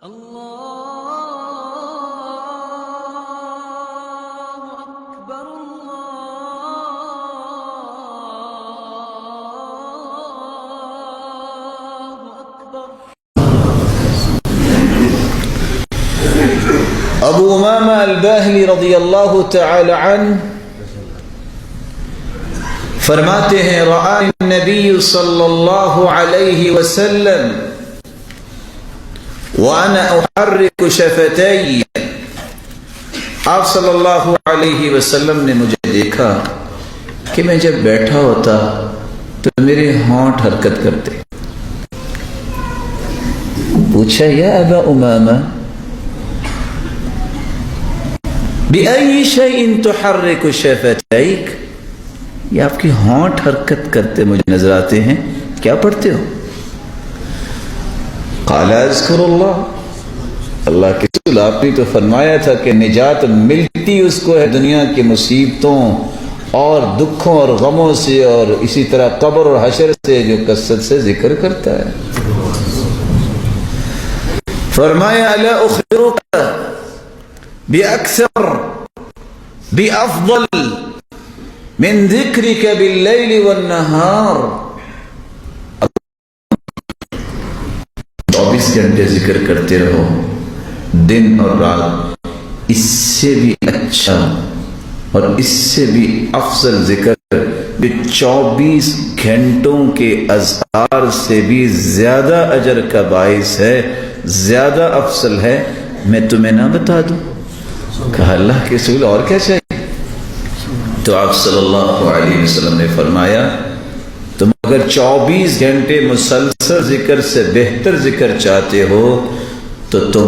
ابو امامہ الباہلی رضی اللہ تعالی عنہ فرماتے ہیں رآنی النبی صلی اللہ علیہ وسلم وانا احرک شفتی، آپ صلی اللہ علیہ وسلم نے مجھے دیکھا کہ میں جب بیٹھا ہوتا تو میرے ہونٹ حرکت کرتے۔ پوچھا یا ابا امامہ بِأَيِّ شَيْءٍ تُحَرِّكُ شَفَتَيْكَ، یہ آپ کی ہونٹ حرکت کرتے مجھے نظر آتے ہیں، کیا پڑھتے ہو؟ قَالَ اذْكُرُ اللَّهِ، اللہ کے رسول آپ نے تو فرمایا تھا کہ نجات ملتی اس کو ہے دنیا کی مصیبتوں اور دکھوں اور غموں سے، اور اسی طرح قبر اور حشر سے جو کثرت سے ذکر کرتا ہے۔ فرمایا الا اخبرک بأكثر بأفضل من ذكرك بالليل والنهار، 24 گھنٹے ذکر کرتے رہو دن اور رات، اس سے بھی اچھا اور اس سے بھی افضل ذکر جو 24 گھنٹوں کے اذکار سے بھی زیادہ اجر کا باعث ہے، زیادہ افضل ہے، میں تمہیں نہ بتا دوں؟ کہا اللہ کے رسول اور کیا چاہیے؟ تو آپ صلی اللہ علیہ وسلم نے فرمایا تم اگر 24 گھنٹے مسلسل ذکر سے بہتر ذکر چاہتے ہو تو تم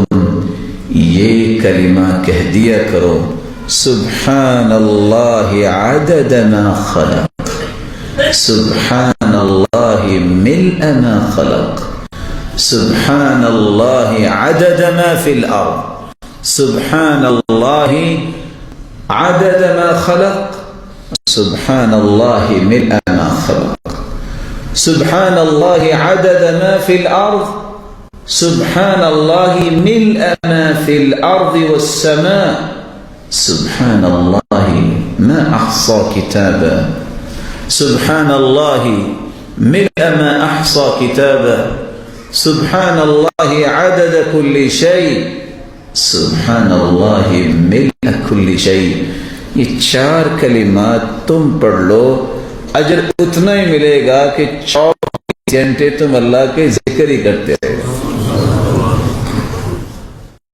یہ کلمہ کہہ دیا کرو، سبحان اللہ عدد ما خلق، سبحان اللہ ملء ما خلق، سبحان اللہ عدد ما فی الارض، سبحان اللہ عدد ما خلق، سبحان اللہ ملء ما خلق، سبحان اللہ عدد ما فی الارض، سبحان اللہ ملء ما فی الارض والسماء، سبحان اللہ ما احصى کتابا، سبحان اللہ ملء ما احصى کتابا، سبحان اللہ عدد کل شیء، سبحان اللہ ملء کل شیء۔ یہ 4 کلمات تم پڑھ لو، اجر اتنا ہی ملے گا کہ 24 گھنٹے تم اللہ کے ذکر ہی کرتے رہے۔